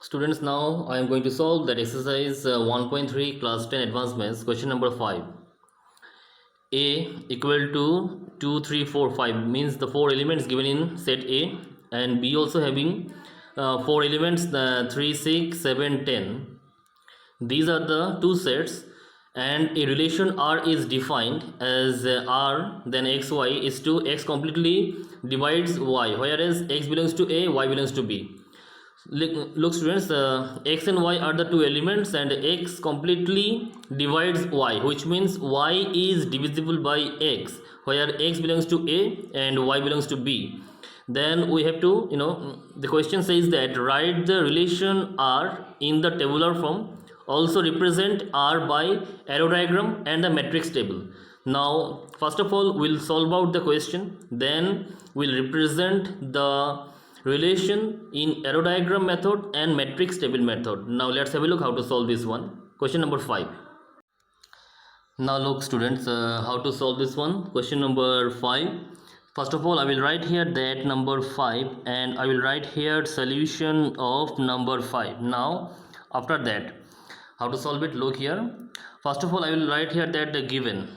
Students, now I am going to solve that exercise 1.3 class 10 advanced maths question number 5. A equal to 2, 3, 4, 5 means the four elements given in set A, and B also having four elements 3, 6, 7, 10. These are the two sets, and a relation R is defined as R then xy is to x completely divides y, whereas x belongs to A, y belongs to B. Look students, x and y are the two elements, and x completely divides y, which means y is divisible by x, where x belongs to A and y belongs to B. Then we have to, the question says that write the relation R in the tabular form, also represent R by arrow diagram and the matrix table. Now first of all we'll solve out the question, then we'll represent the relation in arrow diagram method and matrix table method. Now let's have a look how to solve this one. Question number 5. Now look students, how to solve this one. Question number 5. First of all I will write here that number 5, and I will write here solution of number 5. Now after that, how to solve it? Look here. First of all I will write here that the given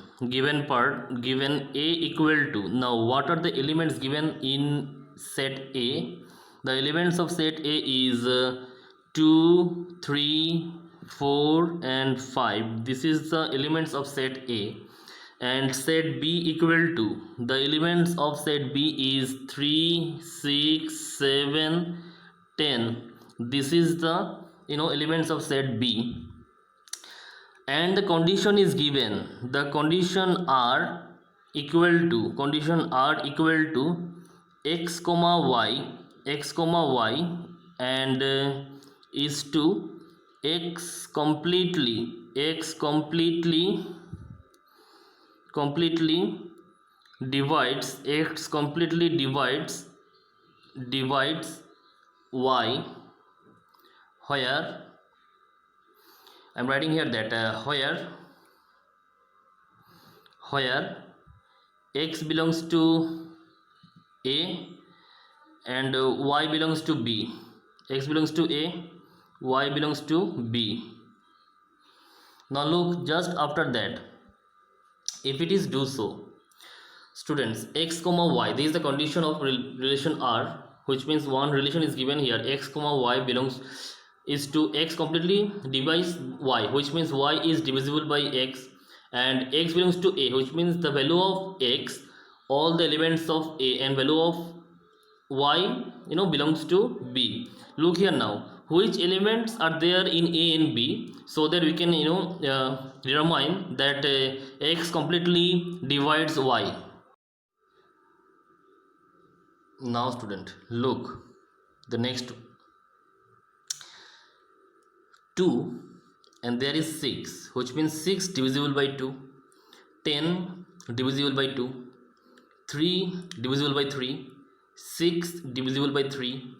part, given A equal to, now what are the elements given in set A? The elements of set A is 2, 3, 4 and 5. This is the elements of set A. And set B equal to, the elements of set B is 3, 6, 7, 10. This is the elements of set B. And the condition is given, the condition R equal to x comma y and is to x completely divides y, where I am writing here that where x belongs to A and y belongs to B. X belongs to A, y belongs to B. Now look, just after that, if it is do so, students, x comma y, this is the condition of relation R, which means one relation is given here, x comma y belongs is to x completely divides y, which means y is divisible by x, and x belongs to A, which means the value of x, all the elements of A, and value of y belongs to B. Look here now, which elements are there in A and B, so that we can determine that x completely divides y. Now student, look, the next 2 and there is 6, which means 6 divisible by 2, 10 divisible by 2, 3 divisible by 3, 6 divisible by 3,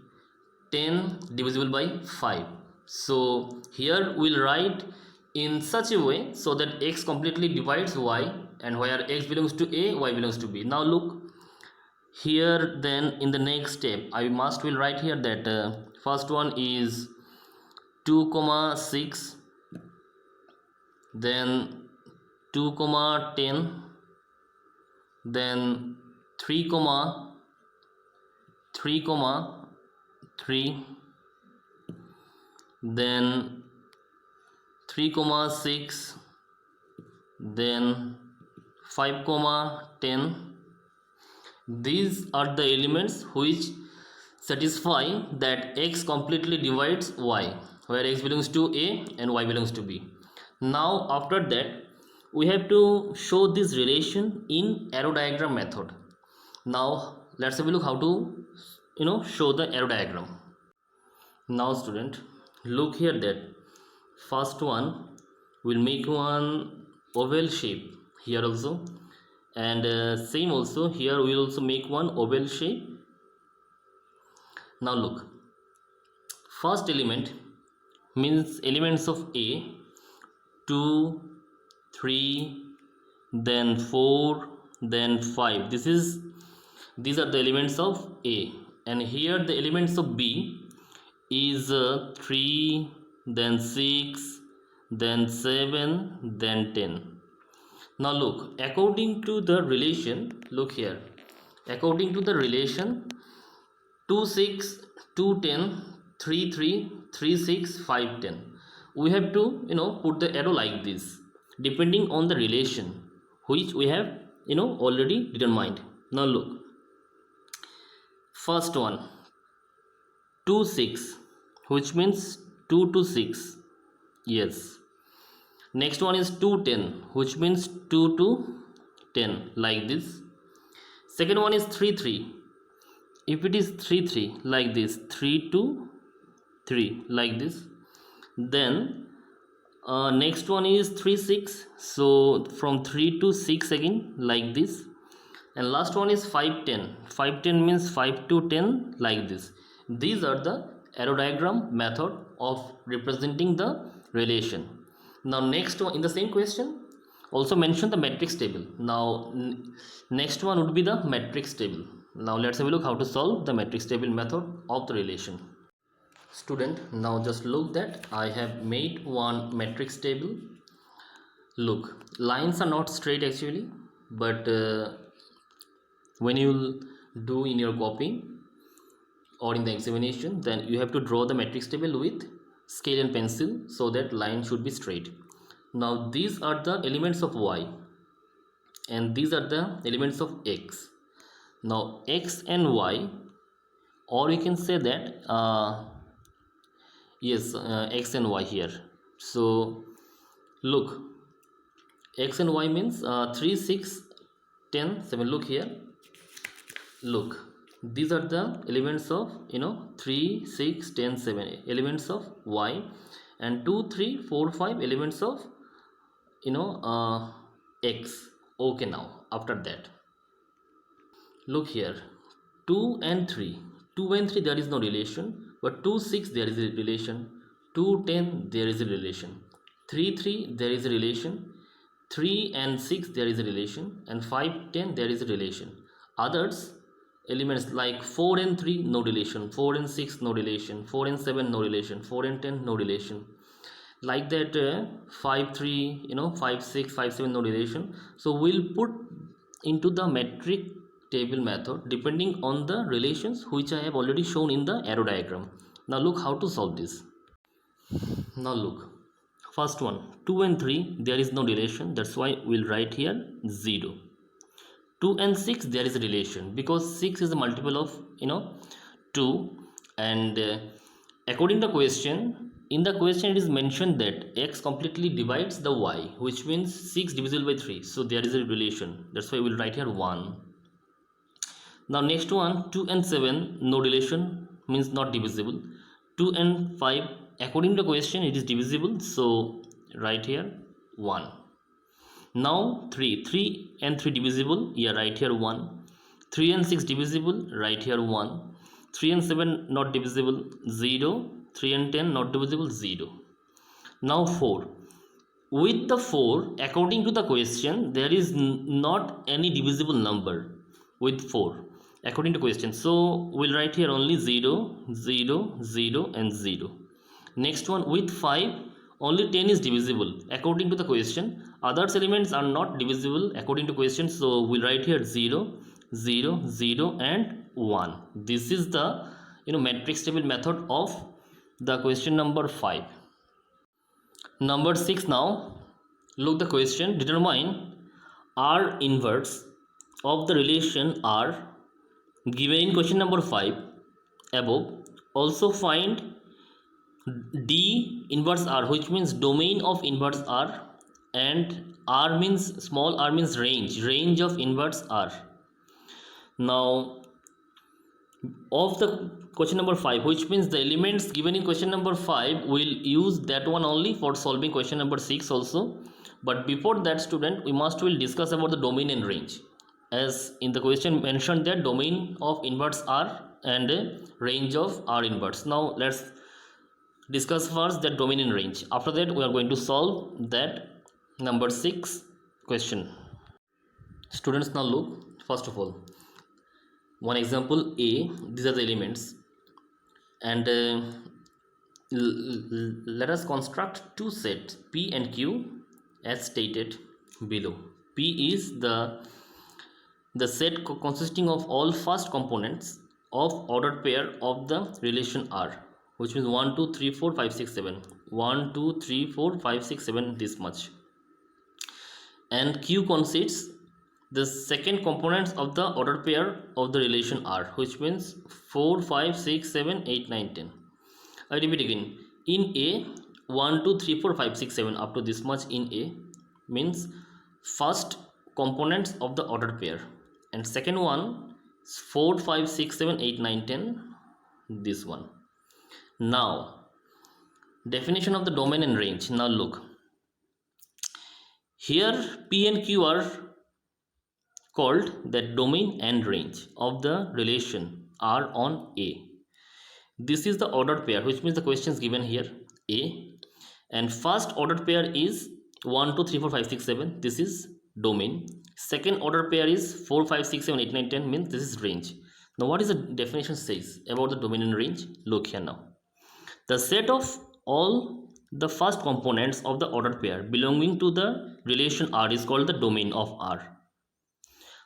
10 divisible by 5. So here we'll write in such a way so that x completely divides y, and where x belongs to A, y belongs to B. Now look here, then in the next step I will write here that first one is 2 comma 6, then 2 comma 10, then 3 comma 3, then 3 comma 6, then 5 comma 10. These are the elements which satisfy that x completely divides y, where x belongs to A and y belongs to B. Now after that we have to show this relation in arrow diagram method. Now let's have a look how to show the arrow diagram. Now student, look here that first one will make one oval shape here also, and same also here we will also make one oval shape. Now look, first element means elements of A, 2, 3, then 4, then 5. These are the elements of A, and here the elements of B, is 3, then 6, then 7, then 10. Now look, according to the relation, look here, according to the relation 2 6 2 10 3 3 3 6 5 10, we have to put the arrow like this depending on the relation which we have already determined. Now look, first one 2 6, which means 2 to 6, yes. Next one is 2 10, which means 2 to 10, like this. Second one is 3 3, if it is 3 3, like this, 3 to 3, like this. Then next one is 3 6, so from 3 to 6 again, like this. And last one is 5 10, 5 10 means 5 to 10, like this. These are the arrow diagram method of representing the relation. Now next one, in the same question also mention the matrix table. Now next one would be the matrix table. Now let's have a look how to solve the matrix table method of the relation. Student, now just look that I have made one matrix table. Look, lines are not straight actually, but when you do in your copy or in the examination, then you have to draw the matrix table with scale and pencil so that line should be straight. Now these are the elements of y and these are the elements of x. Now x and y, or you can say that yes, x and y here. So look, x and y means 3 6 10 7. Look here, look, these are the elements of 3 6 10 7 elements of y, and 2 3 4 5 elements of x. Okay, now after that look here, 2 and 3, 2 and 3 there is no relation, but 2 6 there is a relation, 2 10 there is a relation, 3 3 there is a relation, 3 and 6 there is a relation, and 5 10 there is a relation. Others elements like 4 and 3 no relation, 4 and 6 no relation, 4 and 7 no relation, 4 and 10 no relation, like that. 5 3 5 6 5 7 no relation. So we'll put into the metric table method depending on the relations which I have already shown in the arrow diagram. Now look how to solve this. Now look, first one, 2 and 3 there is no relation, that's why we'll write here 0. 2 and 6 there is a relation because 6 is a multiple of 2, and according to the question, in the question it is mentioned that x completely divides the y, which means 6 divisible by 3, so there is a relation, that's why we'll write here 1. Now next one, 2 and 7 no relation, means not divisible. 2 and 5, according to the question it is divisible, so write here 1. Now 3 and 3 divisible, yeah, write here 1. 3 and 6 divisible, write here 1. 3 and 7 not divisible, 0. 3 and 10 not divisible, 0. Now 4, with the 4, according to the question there is not any divisible number with 4 according to question, so we'll write here only 0 0 0 and 0. Next one, with 5 only 10 is divisible according to the question, others elements are not divisible according to question, so we'll write here 0 0 0 and 1. This is the matrix table method of the question number 5. Number 6, now look the question, determine R inverse of the relation R given in question number 5 above, also find D inverse R, which means domain of inverse R, and R means small r means range of inverse R. Now of the question number 5, which means the elements given in question number 5, will use that one only for solving question number 6 also. But before that, student, we will discuss about the domain and range, as in the question mentioned that domain of inverse R and range of R inverse. Now let's discuss first that domain and range. After that we are going to solve that number 6 question. Students, now look, first of all, one example A, these are the elements, and let us construct two sets P and Q as stated below. P is the set consisting of all first components of ordered pair of the relation R, which means 1 2 3 4 5 6 7 1 2 3 4 5 6 7, this much. And Q consists the second components of the ordered pair of the relation R, which means 4 5 6 7 8 9 10. I repeat again. In A, 1 2 3 4 5 6 7 up to this much in A means first components of the ordered pair, and second one 4 5 6 7 8 9 10, this one. Now definition of the domain and range. Now look, here P and Q are called the domain and range of the relation R on A. This is the ordered pair, which means the question is given here A, and first ordered pair is 1 2 3 4 5 6 7, this is domain. Second ordered pair is 4 5 6 7 8 9 10, means this is range. Now what is the definition says about the domain and range? Look here now. The set of all the first components of the ordered pair belonging to the relation R is called the domain of R,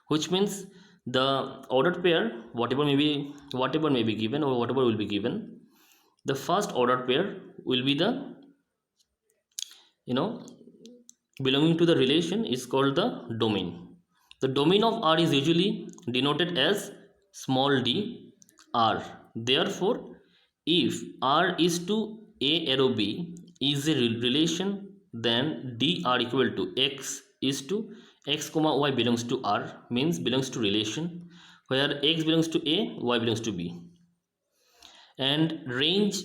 which means the ordered pair, whatever may be given or whatever will be given, the first ordered pair will be the belonging to the relation is called the domain. The domain of R is usually denoted as small d R. Therefore, if R is to A arrow B is a relation, then dr equal to x is to x comma y belongs to R, means belongs to relation where x belongs to A, y belongs to B. And range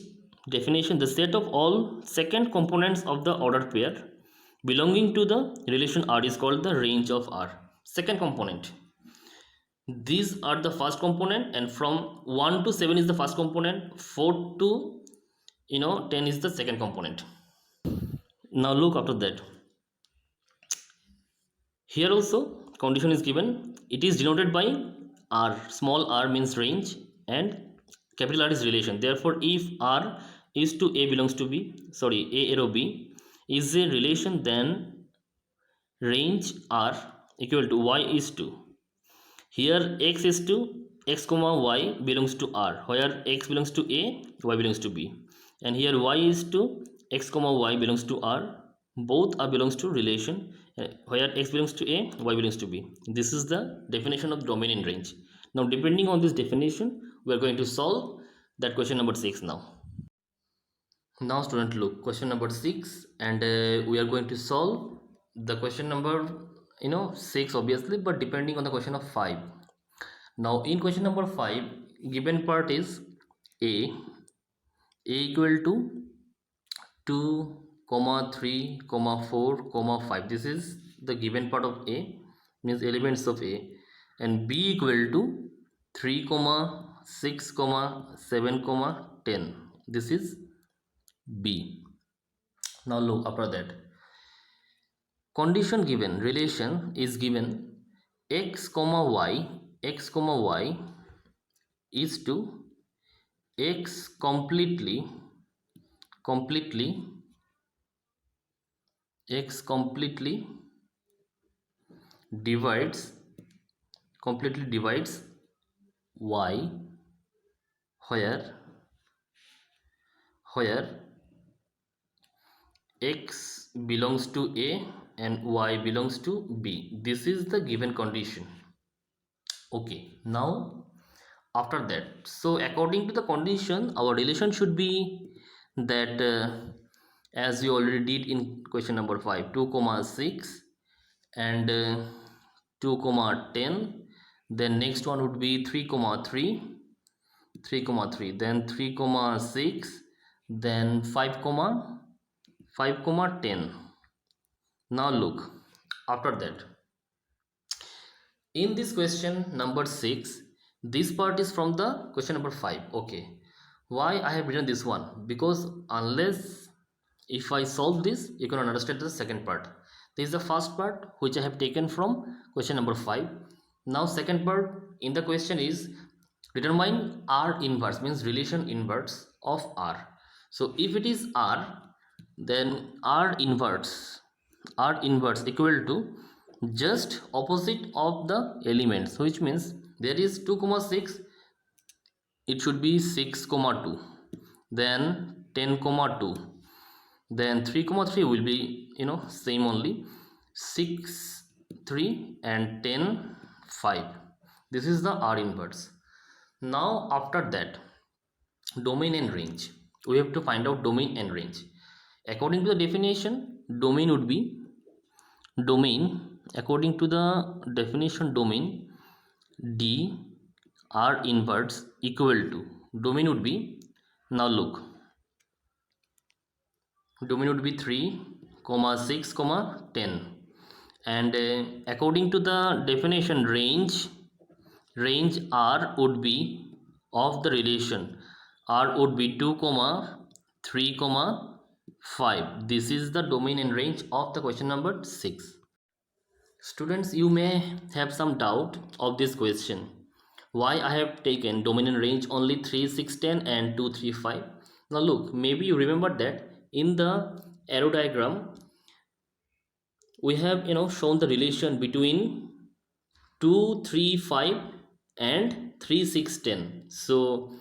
definition, the set of all second components of the ordered pair belonging to the relation R is called the range of R. Second component, these are the first component, and from 1 to 7 is the first component, 4 to 10 is the second component. Now look after that, here also condition is given, it is denoted by R. Small r means range and capital R is relation. Therefore, if R is to A belongs to B, sorry, A arrow B is a relation, then range R equal to y is to, here x is to x comma y belongs to R, where x belongs to A, y belongs to B, and here y is to x comma y belongs to R, both are belongs to relation where x belongs to A, y belongs to B. This is the definition of domain and range. Now depending on this definition, we are going to solve that question number 6 now. Now student, look, question number 6, and we are going to solve the question number 6 obviously, but depending on the question of 5. Now in question number 5, given part is A equal to 2 comma 3 comma 4 comma 5, this is the given part of A, means elements of A, and B equal to 3 comma 6 comma 7 comma 10, this is B. Now look after that, condition given, relation is given x comma y is to x completely divides y, where x belongs to A and y belongs to B. This is the given condition. Okay, now after that, so according to the condition, our relation should be that as we already did in question number 5, 2 comma 6 and 2 comma 10, then next one would be 3 comma 3, then 3 comma 6, then 5 comma 10. Now look after that, in this question number 6, this part is from the question number 5. Okay, why I have written this one? Because unless if I solve this, you cannot understand the second part. This is the first part which I have taken from question number 5. Now second part in the question is determine R inverse, means relation inverse of R. So if it is R, then R inverse equal to just opposite of the elements, which means there is 2 comma 6, it should be 6 comma 2, then 10 comma 2, then 3 comma 3 will be same only, 6 3 and 10 5. This is the R inverse. Now after that, domain and range, we have to find out domain and range. According to the definition, domain would be according to the definition, domain D R inverse equal to, domain would be, now look, domain would be 3 comma 6 comma 10, and according to the definition, range R would be of the relation, R would be 2 comma 3 comma 5. This is the domain and range of the question number 6. Students, you may have some doubt of this question, why I have taken domain and range only 3 6 10 and 2 3 5. Now look, maybe you remember that in the arrow diagram we have shown the relation between 2 3 5 and 3 6 10. So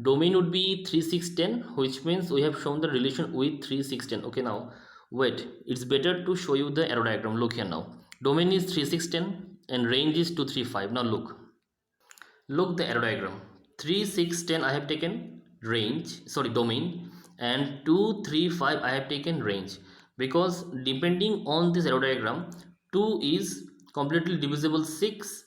domain would be 3 6 10, which means we have shown the relation with 3 6 10. Okay, now wait, it's better to show you the arrow diagram. Look here now, domain is 3 6 10 and range is 2 3 5. Now look the arrow diagram, 3 6 10 I have taken domain, and 2 3 5 I have taken range, because depending on this arrow diagram, 2 is completely divisible 6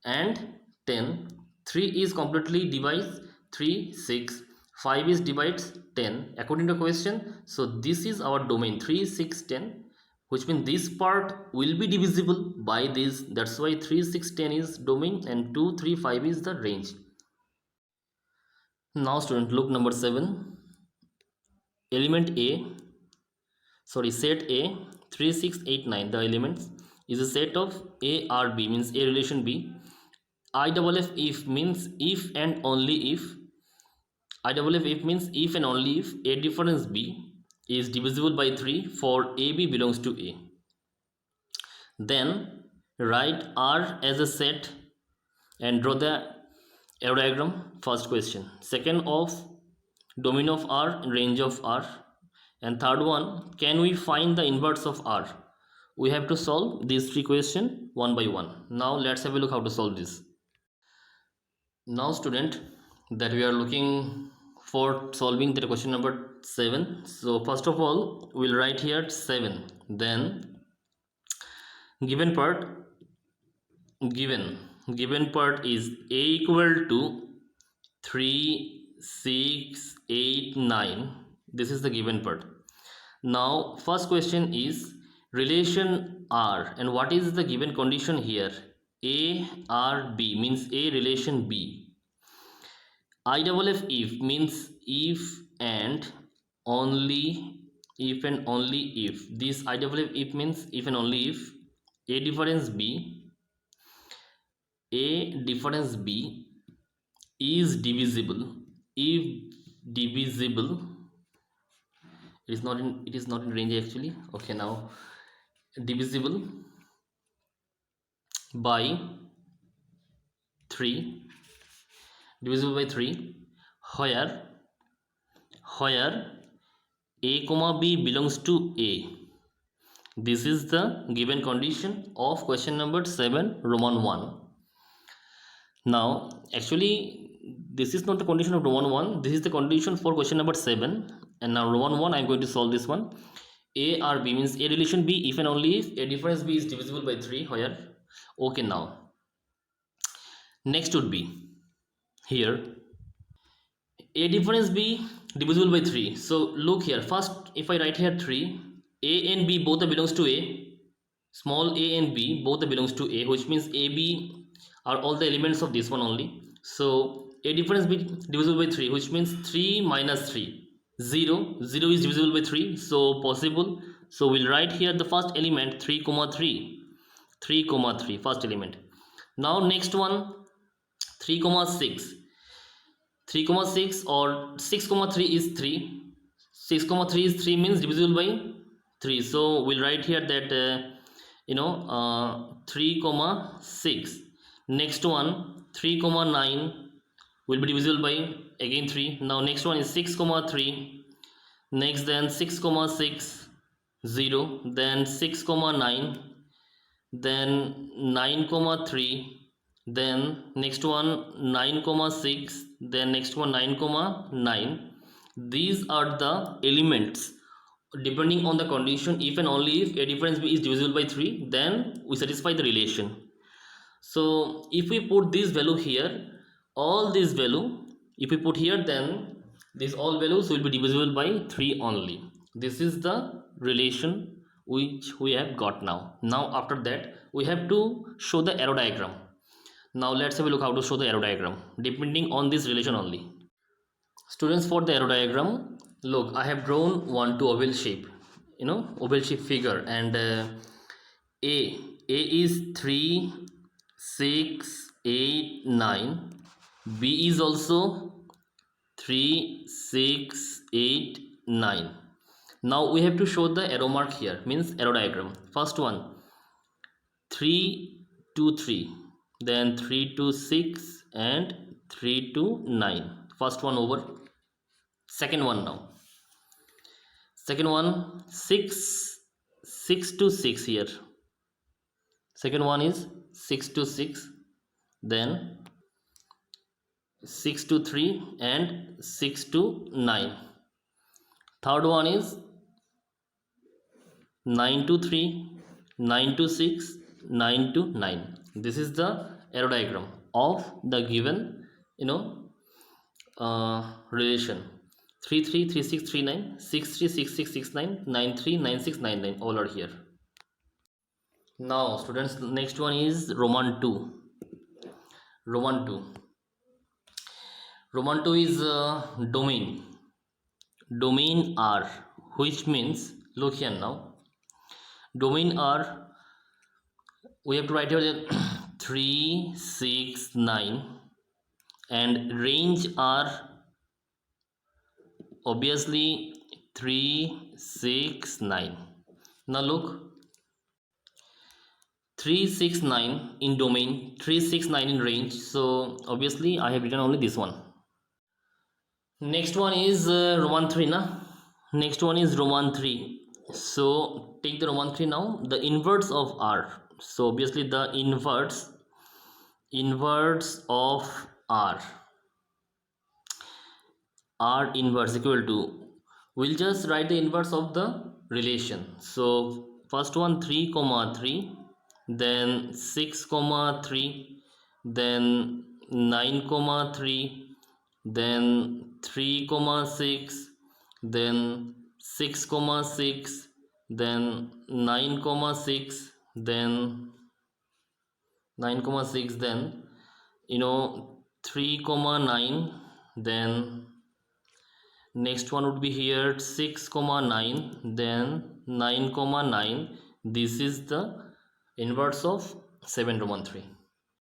and 10, 3 is completely divides 3 6, 5 is divides 10 according to question. So this is our domain 3 6 10, which means this part will be divisible by this, that's why 3 6 10 is domain and 2 3 5 is the range. Now student, look number 7, element set A 3 6 8 9, the elements is a set of A R B, means A relation B. IFF if means if and only if, IFF means if and only if A difference B is divisible by 3 for AB belongs to A. Then write R as a set and draw the arrow diagram. First question. Second, of domain of R, range of R. And third one, can we find the inverse of R? We have to solve these 3 questions one by one. Now let's have a look how to solve this. Now student, that we are looking for solving the question number 7. So first of all, we'll write here 7. Then given part is A equal to 3 6 8 9. This is the given part. Now first question is relation R, and what is the given condition here? A R B means A relation B. IFF if means if and only if. This IFF if means if and only if A difference B is divisible if divisible, it is not in range actually. Okay, now divisible by 3, where A comma B belongs to A. This is the given condition of question number 7 Roman 1. Now actually this is not the condition of Roman 1, this is the condition for question number 7. And now Roman 1 I am going to solve this one. A R B means A relation B if and only if A difference B is divisible by 3, where. Okay, now next would be here A difference B divisible by 3. So look here, first if I write here 3, A and B both belongs to A, small a and B both belongs to A, which means A B are all the elements of this one only. So A difference B divisible by 3, which means 3 minus 3, 0 is divisible by 3, so possible. So we'll write here the first element 3 comma 3, first element. Now next one 3 comma 6 or 6 comma 3 is 3, 6 comma 3 is 3 means divisible by 3, so we'll write here that 3 comma 6. Next one 3 comma 9 will be divisible by again 3. Now next one is 6 comma 3. Next then 6 comma 6 0, then 6 comma 9, then 9 comma 3, then next one 9 comma 6, then next one 9 comma 9. These are the elements depending on the condition. If and only if a difference is divisible by 3, then we satisfy the relation. So if we put this value here, all this value if we put here, then these all values will be divisible by 3 only. This is the relation which we have got now. Now after that we have to show the arrow diagram. Now let's have a look how to show the arrow diagram depending on this relation only. Students, for the arrow diagram, look, I have drawn 1 to oval shape, oval shape figure, and a is 3 6 8 9, b is also 3 6 8 9. Now we have to show the arrow mark here, means arrow diagram. First one 3 to 3, then 3 to 6 and 3 to 9. First one over. Second one now. Second one 6 to 6 here. Second one is 6 to 6, then 6 to 3 and 6 to 9. Third one is 9 to 3, 9 to 6, 9 to 9. This is the arrow diagram of the given relation. 3 3 3 6 3 9, 6 3 6 6 6 9, 9 3 9 6 9 9, all are here. Now students, next one is Roman 2. Roman 2. Roman 2 is domain R, which means, look here now, domain R, we have to write here 3 6 9, and range R obviously 3 6 9. Now look, 3 6 9 in domain, 3 6 9 in range, so obviously I have written only this one. Next one is Roman 3 na. Next one is Roman 3. So take the Roman 3 now, the inverse of R. So obviously the inverse of R inverse equal to, we'll just write the inverse of the relation. So first one 3 comma 3, then 6 comma 3, then 9 comma 3, then 3 comma 6, then 6 comma 6, then 9 comma 6, then 9 comma 6, then 3 comma 9, then next one would be here 6 comma 9, then 9 comma 9. This is the inverse of 7 Roman 3.